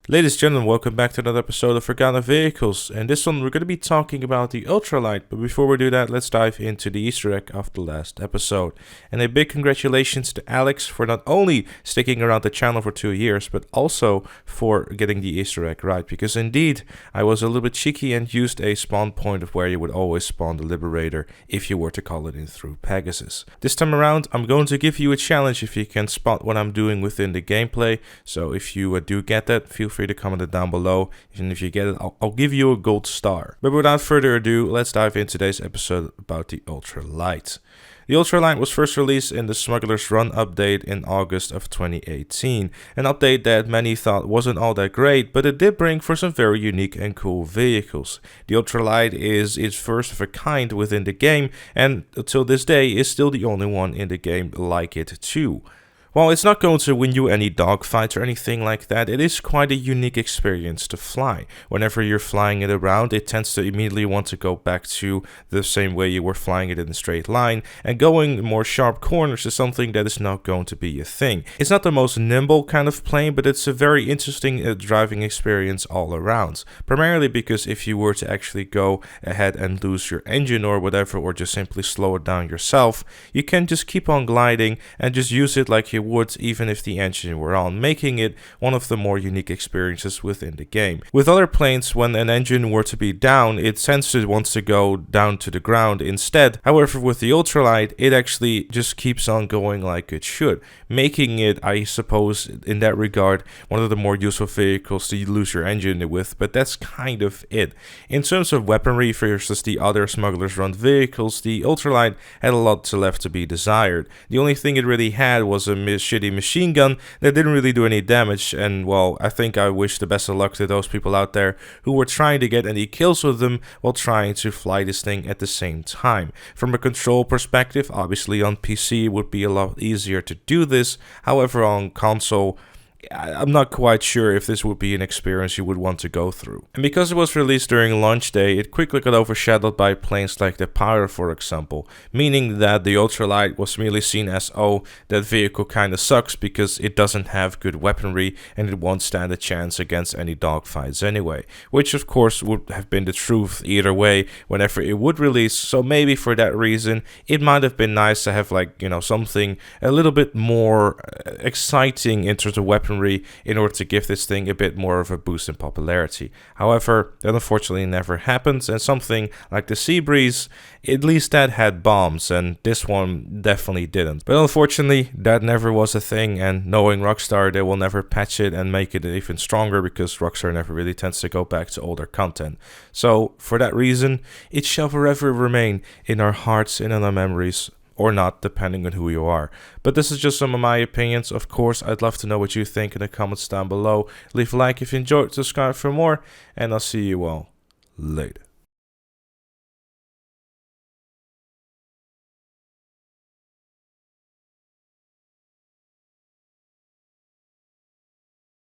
Ladies and gentlemen, welcome back to another episode of Forgotten Vehicles. And this one we're going to be talking about the Ultralight, but before we do that, let's dive into the Easter egg of the last episode. And a big congratulations to Alex for not only sticking around the channel for 2 years, but also for getting the Easter egg right, because indeed, I was a little bit cheeky and used a spawn point of where you would always spawn the Liberator if you were to call it in through Pegasus. This time around, I'm going to give you a challenge if you can spot what I'm doing within the gameplay, so if you do get that, feel free to comment it down below, and if you get it, I'll give you a gold star. But without further ado, let's dive into today's episode about the Ultralight. The Ultralight was first released in the Smuggler's Run update in August of 2018, an update that many thought wasn't all that great, but it did bring for some very unique and cool vehicles. The Ultralight is its first of a kind within the game, and until this day is still the only one in the game like it too. While it's not going to win you any dogfights or anything like that, it is quite a unique experience to fly. Whenever you're flying it around, it tends to immediately want to go back to the same way you were flying it in a straight line, and going more sharp corners is something that is not going to be a thing. It's not the most nimble kind of plane, but it's a very interesting driving experience all around. Primarily because if you were to actually go ahead and lose your engine or whatever, or just simply slow it down yourself, you can just keep on gliding and just use it like you would even if the engine were on, making it one of the more unique experiences within the game. With other planes, when an engine were to be down, it tends to want to go down to the ground instead. However, with the Ultralight, it actually just keeps on going like it should, making it, I suppose, in that regard, one of the more useful vehicles to lose your engine with, but that's kind of it. In terms of weaponry versus the other Smuggler's Run vehicles, the Ultralight had a lot left to be desired. The only thing it really had was a shitty machine gun that didn't really do any damage, and well, I think I wish the best of luck to those people out there who were trying to get any kills with them while trying to fly this thing at the same time. From a control perspective, obviously on PC it would be a lot easier to do this, however on console, I'm not quite sure if this would be an experience you would want to go through. And because it was released during launch day, it quickly got overshadowed by planes like the Pyro, for example, meaning that the Ultralight was merely seen as, oh, that vehicle kinda sucks because it doesn't have good weaponry and it won't stand a chance against any dogfights anyway, which of course would have been the truth either way whenever it would release. So maybe for that reason it might have been nice to have, like, you know, something a little bit more exciting in terms of weaponry in order to give this thing a bit more of a boost in popularity. However, that unfortunately never happens, and something like the Sea Breeze, at least that had bombs, and this one definitely didn't. But unfortunately, that never was a thing, and knowing Rockstar, they will never patch it and make it even stronger, because Rockstar never really tends to go back to older content. So, for that reason, it shall forever remain in our hearts and in our memories, or not, depending on who you are. But this is just some of my opinions. Of course, I'd love to know what you think in the comments down below. Leave a like if you enjoyed, subscribe for more, and I'll see you all later.